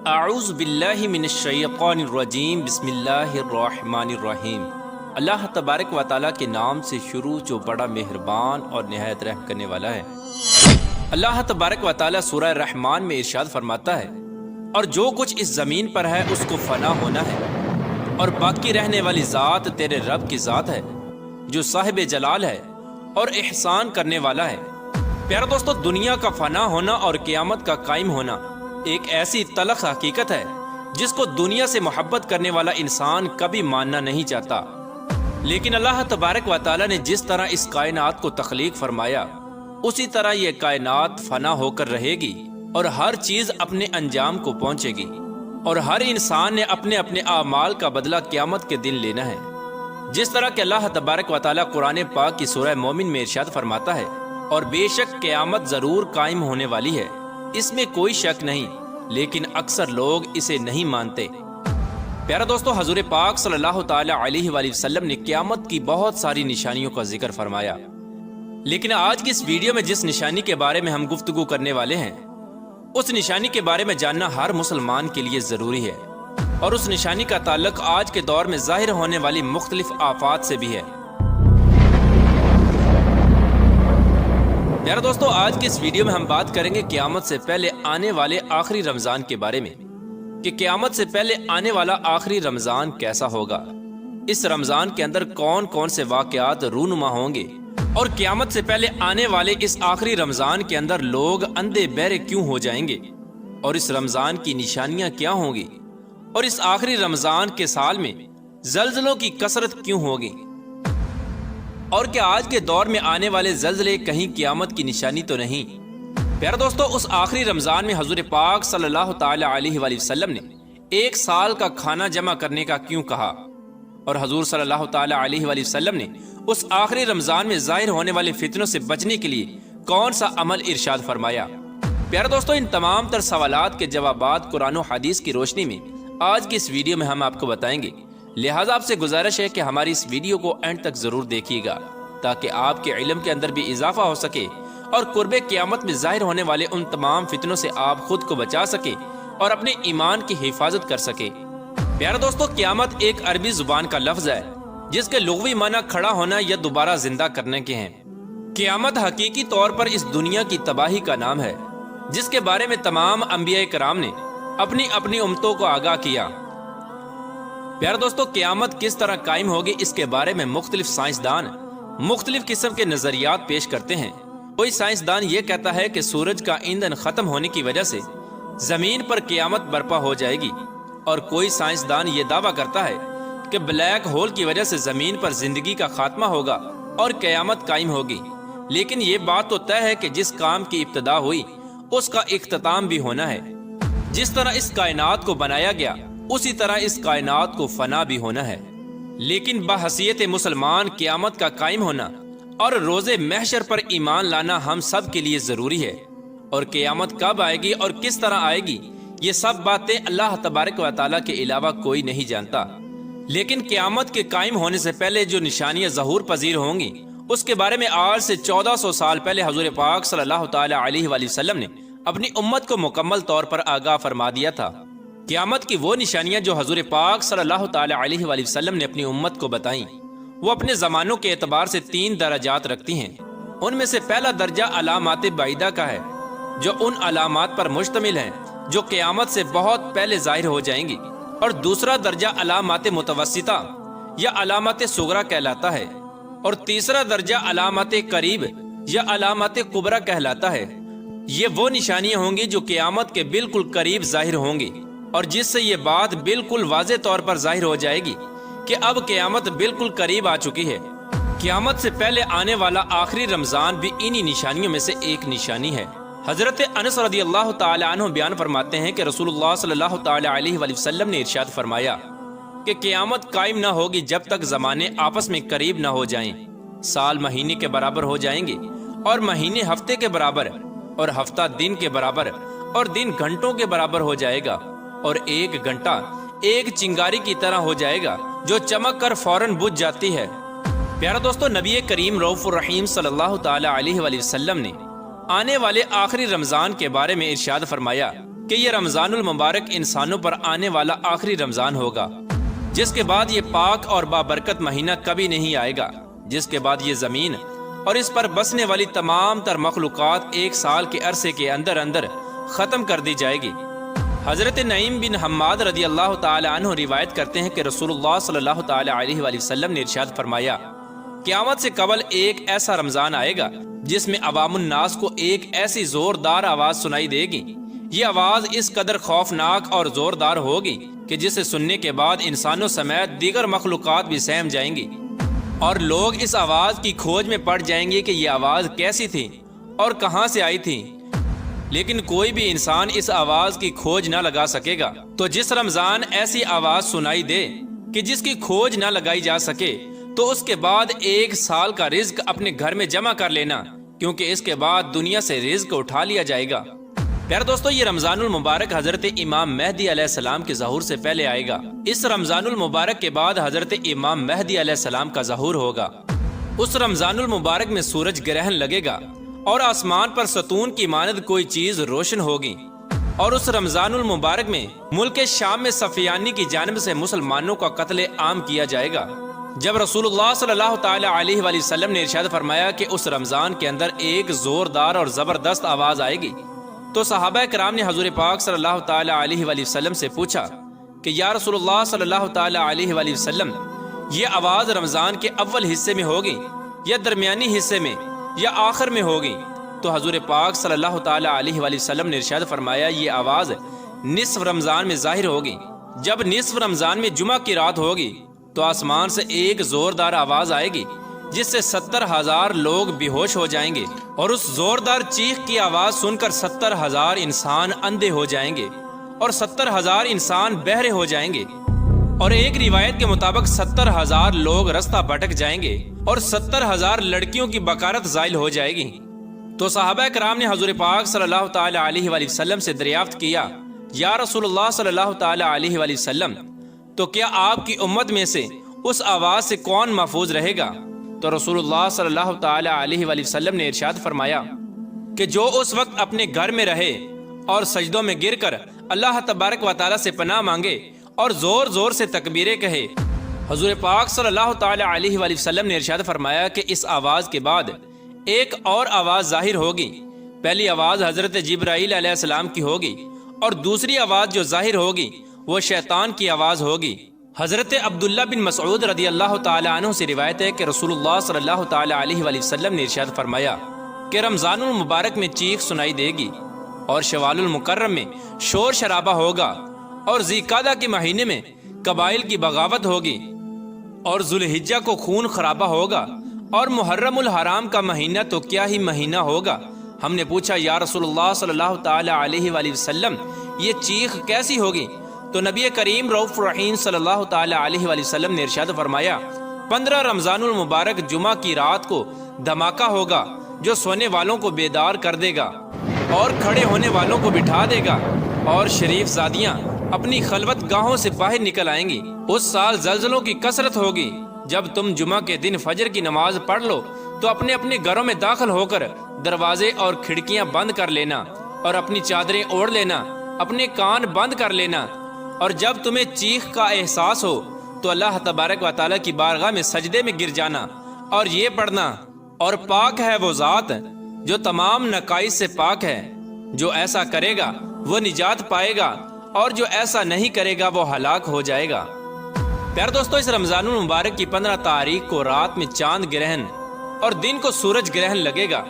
اعوذ باللہ من الشیطان الرجیم بسم اللہ الرحمن الرحیم۔ اللہ تبارک و تعالیٰ کے نام سے شروع جو بڑا مہربان اور نہایت رحم کرنے والا ہے۔ اللہ تبارک و تعالیٰ سورہ رحمان میں ارشاد فرماتا ہے، اور جو کچھ اس زمین پر ہے اس کو فنا ہونا ہے، اور باقی رہنے والی ذات تیرے رب کی ذات ہے جو صاحب جلال ہے اور احسان کرنے والا ہے۔ پیارے دوستو، دنیا کا فنا ہونا اور قیامت کا قائم ہونا ایک ایسی تلخ حقیقت ہے جس کو دنیا سے محبت کرنے والا انسان کبھی ماننا نہیں چاہتا، لیکن اللہ تبارک و تعالیٰ نے جس طرح اس کائنات کو تخلیق فرمایا اسی طرح یہ کائنات فنا ہو کر رہے گی اور ہر چیز اپنے انجام کو پہنچے گی، اور ہر انسان نے اپنے اپنے اعمال کا بدلہ قیامت کے دن لینا ہے۔ جس طرح کہ اللہ تبارک و تعالیٰ قرآن پاک کی سورہ مومن میں ارشاد فرماتا ہے، اور بے شک قیامت ضرور قائم ہونے والی ہے، اس میں کوئی شک نہیں، لیکن اکثر لوگ اسے نہیں مانتے۔ پیارا دوستو، حضور پاک صلی اللہ تعالی علیہ وآلہ وسلم نے قیامت کی بہت ساری نشانیوں کا ذکر فرمایا، لیکن آج کی اس ویڈیو میں جس نشانی کے بارے میں ہم گفتگو کرنے والے ہیں اس نشانی کے بارے میں جاننا ہر مسلمان کے لیے ضروری ہے، اور اس نشانی کا تعلق آج کے دور میں ظاہر ہونے والی مختلف آفات سے بھی ہے۔ پیارے دوستو، آج کی اس ویڈیو میں ہم بات کریں گے قیامت سے پہلے آنے والے آخری رمضان کے بارے میں، کہ قیامت سے پہلے آنے والا آخری رمضان کیسا ہوگا، اس رمضان کے اندر کون کون سے واقعات رونما ہوں گے، اور قیامت سے پہلے آنے والے اس آخری رمضان کے اندر لوگ اندھے بہرے کیوں ہو جائیں گے، اور اس رمضان کی نشانیاں کیا ہوں گی، اور اس آخری رمضان کے سال میں زلزلوں کی کثرت کیوں ہوگی، اور کیا آج کے دور میں آنے والے زلزلے کہیں قیامت کی نشانی تو نہیں۔ پیارے دوستو، اس آخری رمضان میں حضور پاک صلی اللہ تعالی علیہ وآلہ وسلم نے ایک سال کا کھانا جمع کرنے کا کیوں کہا، اور حضور صلی اللہ تعالی علیہ وآلہ وسلم نے اس آخری رمضان میں ظاہر ہونے والے فتنوں سے بچنے کے لیے کون سا عمل ارشاد فرمایا۔ پیارے دوستو، ان تمام تر سوالات کے جوابات قرآن و حدیث کی روشنی میں آج کی اس ویڈیو میں ہم آپ کو بتائیں گے، لہٰذا آپ سے گزارش ہے کہ ہماری اس ویڈیو کو اینڈ تک ضرور دیکھیے گا تاکہ آپ کے علم کے اندر بھی اضافہ ہو سکے، اور قرب قیامت میں ظاہر ہونے والے ان تمام فتنوں سے آپ خود کو بچا سکے اور اپنے ایمان کی حفاظت کر سکے۔ پیارے دوستو، قیامت ایک عربی زبان کا لفظ ہے جس کے لغوی معنی کھڑا ہونا یا دوبارہ زندہ کرنے کے ہیں۔ قیامت حقیقی طور پر اس دنیا کی تباہی کا نام ہے جس کے بارے میں تمام انبیاء کرام نے اپنی اپنی امتوں کو آگاہ کیا۔ پیارے دوستو، قیامت کس طرح قائم ہوگی اس کے بارے میں مختلف سائنسدان مختلف قسم کے نظریات پیش کرتے ہیں۔ کوئی سائنسدان یہ کہتا ہے کہ سورج کا ایندھن ختم ہونے کی وجہ سے زمین پر قیامت برپا ہو جائے گی، اور کوئی سائنسدان یہ دعویٰ کرتا ہے کہ بلیک ہول کی وجہ سے زمین پر زندگی کا خاتمہ ہوگا اور قیامت قائم ہوگی۔ لیکن یہ بات تو طے ہے کہ جس کام کی ابتدا ہوئی اس کا اختتام بھی ہونا ہے۔ جس طرح اس کائنات کو بنایا گیا اسی طرح اس کائنات کو فنا بھی ہونا ہے، لیکن بحیثیت مسلمان قیامت کا قائم ہونا اور روز محشر پر ایمان لانا ہم سب کے لیے ضروری ہے، اور قیامت کب آئے گی اور کس طرح آئے گی یہ سب باتیں اللہ تبارک و تعالیٰ کے علاوہ کوئی نہیں جانتا۔ لیکن قیامت کے قائم ہونے سے پہلے جو نشانیاں ظہور پذیر ہوں گی اس کے بارے میں آج سے 1400 سال پہلے حضور پاک صلی اللہ تعالی علیہ وآلہ وسلم نے اپنی امت کو مکمل طور پر آگاہ فرما دیا تھا۔ قیامت کی وہ نشانیاں جو حضور پاک صلی اللہ تعالی علیہ وآلہ وسلم نے اپنی امت کو بتائیں، وہ اپنے زمانوں کے اعتبار سے 3 درجات رکھتی ہیں۔ ان میں سے پہلا درجہ علامات بعیدہ کا ہے، جو ان علامات پر مشتمل ہیں جو قیامت سے بہت پہلے ظاہر ہو جائیں گی، اور دوسرا درجہ علامات متوسطہ یا علامات صغرا کہلاتا ہے، اور تیسرا درجہ علامات قریب یا علامات کبریٰ کہلاتا ہے۔ یہ وہ نشانیاں ہوں گی جو قیامت کے بالکل قریب ظاہر ہوں گی، اور جس سے یہ بات بالکل واضح طور پر ظاہر ہو جائے گی کہ اب قیامت بالکل قریب آ چکی ہے۔ قیامت سے پہلے آنے والا آخری رمضان بھی انہی نشانیوں میں سے ایک نشانی ہے۔ حضرت انس رضی اللہ تعالی عنہ بیان فرماتے ہیں کہ رسول اللہ صلی اللہ تعالی علیہ وآلہ وسلم نے ارشاد فرمایا کہ قیامت قائم نہ ہوگی جب تک زمانے آپس میں قریب نہ ہو جائیں۔ سال مہینے کے برابر ہو جائیں گے، اور مہینے ہفتے کے برابر، اور ہفتہ دن کے برابر، اور دن گھنٹوں کے برابر ہو جائے گا، اور ایک گھنٹہ ایک چنگاری کی طرح ہو جائے گا جو چمک کر فوراً بجھ جاتی ہے۔ پیارا دوستو، نبی کریم رؤوف الرحیم صلی اللہ تعالی علیہ وآلہ وسلم نے آنے والے آخری رمضان کے بارے میں ارشاد فرمایا کہ یہ رمضان المبارک انسانوں پر آنے والا آخری رمضان ہوگا، جس کے بعد یہ پاک اور بابرکت مہینہ کبھی نہیں آئے گا، جس کے بعد یہ زمین اور اس پر بسنے والی تمام تر مخلوقات ایک سال کے عرصے کے اندر اندر ختم کر دی جائے گی۔ حضرت نعیم بن حماد رضی اللہ تعالی عنہ روایت کرتے ہیں کہ رسول اللہ صلی اللہ تعالی علیہ وآلہ وسلم نے ارشاد فرمایا، قیامت سے قبل ایک ایسا رمضان آئے گا جس میں عوام الناس کو ایک ایسی زوردار آواز سنائی دے گی۔ یہ آواز اس قدر خوفناک اور زوردار ہوگی کہ جسے سننے کے بعد انسانوں سمیت دیگر مخلوقات بھی سہم جائیں گی، اور لوگ اس آواز کی کھوج میں پڑ جائیں گے کہ یہ آواز کیسی تھی اور کہاں سے آئی تھی، لیکن کوئی بھی انسان اس آواز کی کھوج نہ لگا سکے گا۔ تو جس رمضان ایسی آواز سنائی دے کہ جس کی کھوج نہ لگائی جا سکے، تو اس کے بعد ایک سال کا رزق اپنے گھر میں جمع کر لینا، کیونکہ اس کے بعد دنیا سے رزق اٹھا لیا جائے گا۔ پیارے دوستو، یہ رمضان المبارک حضرت امام مہدی علیہ السلام کے ظہور سے پہلے آئے گا۔ اس رمضان المبارک کے بعد حضرت امام مہدی علیہ السلام کا ظہور ہوگا۔ اس رمضان المبارک میں سورج گرہن لگے گا اور آسمان پر ستون کی مانند کوئی چیز روشن ہوگی، اور اس رمضان المبارک میں ملک شام میں سفیانی کی جانب سے مسلمانوں کا قتل عام کیا جائے گا۔ جب رسول اللہ صلی اللہ تعالی علیہ وآلہ وسلم نے ارشاد فرمایا کہ اس رمضان کے اندر ایک زوردار اور زبردست آواز آئے گی، تو صحابہ کرام نے حضور پاک صلی اللہ تعالی علیہ وآلہ وسلم سے پوچھا کہ یا رسول اللہ صلی اللہ تعالی علیہ وآلہ وسلم، یہ آواز رمضان کے اول حصے میں ہوگی یا درمیانی حصے میں یا آخر میں ہوگی؟ تو حضور پاک صلی اللہ تعالی علیہ وآلہ وسلم نے ارشاد فرمایا، یہ آواز نصف رمضان میں ظاہر ہوگی۔ جب نصف رمضان میں جمعہ کی رات ہوگی تو آسمان سے ایک زوردار آواز آئے گی جس سے 70,000 لوگ بے ہوش ہو جائیں گے، اور اس زوردار چیخ کی آواز سن کر 70,000 انسان اندھے ہو جائیں گے اور 70,000 انسان بہرے ہو جائیں گے، اور ایک روایت کے مطابق 70,000 لوگ رستہ بھٹک جائیں گے اور 70,000 لڑکیوں کی بکارت زائل ہو جائے گی۔ تو صحابہ کرام نے حضور پاک صلی اللہ تعالی علیہ وآلہ وسلم سے دریافت کیا، یا رسول اللہ صلی اللہ تعالی علیہ وآلہ وسلم، تو کیا آپ کی امت میں سے اس آواز سے کون محفوظ رہے گا؟ تو رسول اللہ صلی اللہ تعالی علیہ وآلہ وسلم نے ارشاد فرمایا کہ جو اس وقت اپنے گھر میں رہے اور سجدوں میں گر کر اللہ تبارک و تعالی سے پناہ مانگے اور زور زور سے تکبیریں کہے۔ حضور پاک صلی اللہ تعالی علیہ وآلہ وسلم نے ارشاد فرمایا کہ اس آواز کے بعد ایک اور آواز ظاہر ہوگی۔ پہلی آواز حضرت جبرائیل علیہ السلام کی ہوگی، اور دوسری آواز جو ظاہر ہوگی وہ شیطان کی آواز ہوگی۔ حضرت عبداللہ بن مسعود رضی اللہ تعالی عنہ سے روایت ہے کہ رسول اللہ صلی اللہ تعالی علیہ وآلہ وسلم نے ارشاد فرمایا کہ رمضان المبارک میں چیخ سنائی دے گی، اور شوال المکرم میں شور شرابہ ہوگا، اور ذی قعدہ کے مہینے میں قبائل کی بغاوت ہوگی، اور ذوالحجہ کو خون خرابہ ہوگا، اور محرم الحرام کا مہینہ تو کیا ہی مہینہ ہوگا۔ ہم نے پوچھا، یا رسول اللہ صلی اللہ تعالی علیہ وآلہ وسلم، یہ چیخ کیسی ہوگی؟ تو نبی کریم رؤوف رحیم صلی اللہ تعالی علیہ وآلہ وسلم نے ارشاد فرمایا، 15 رمضان المبارک جمعہ کی رات کو دھماکہ ہوگا جو سونے والوں کو بیدار کر دے گا اور کھڑے ہونے والوں کو بٹھا دے گا، اور شریف زادیاں اپنی خلوت گاہوں سے باہر نکل آئیں گی۔ اس سال زلزلوں کی کثرت ہوگی۔ جب تم جمعہ کے دن فجر کی نماز پڑھ لو تو اپنے اپنے گھروں میں داخل ہو کر دروازے اور کھڑکیاں بند کر لینا، اور اپنی چادریں اوڑھ لینا، اپنے کان بند کر لینا، اور جب تمہیں چیخ کا احساس ہو تو اللہ تبارک و تعالیٰ کی بارگاہ میں سجدے میں گر جانا اور یہ پڑھنا، اور پاک ہے وہ ذات جو تمام نقائص سے پاک ہے، جو ایسا کرے گا وہ نجات پائے گا، اور جو ایسا نہیں کرے گا وہ ہلاک ہو جائے گا۔ پیارے دوستو، اس رمضان المبارک کی 15 تاریخ کو رات میں چاند گرہن اور دن کو سورج گرہن لگے گا۔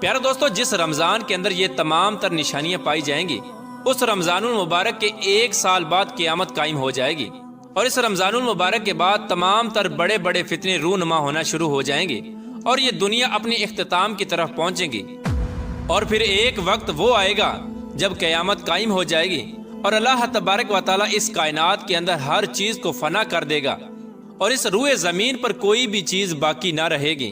پیارے دوستو، جس رمضان کے اندر یہ تمام تر نشانیاں پائی جائیں گی، اس رمضان المبارک کے 1 سال بعد قیامت قائم ہو جائے گی، اور اس رمضان المبارک کے بعد تمام تر بڑے بڑے فتنے رونما ہونا شروع ہو جائیں گے، اور یہ دنیا اپنی اختتام کی طرف پہنچے گی، اور پھر ایک وقت وہ آئے گا جب قیامت قائم ہو جائے گی، اور اللہ تبارک و تعالیٰ اس کائنات کے اندر ہر چیز کو فنا کر دے گا، اور اس روئے زمین پر کوئی بھی چیز باقی نہ رہے گی۔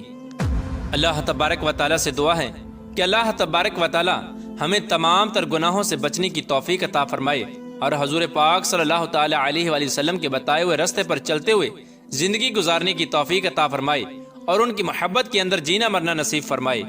اللہ تبارک و تعالیٰ سے دعا ہے کہ اللہ تبارک و تعالیٰ ہمیں تمام تر گناہوں سے بچنے کی توفیق عطا فرمائے، اور حضور پاک صلی اللہ تعالی علیہ وآلہ وسلم کے بتائے ہوئے راستے پر چلتے ہوئے زندگی گزارنے کی توفیق عطا فرمائے، اور ان کی محبت کے اندر جینا مرنا نصیب فرمائے۔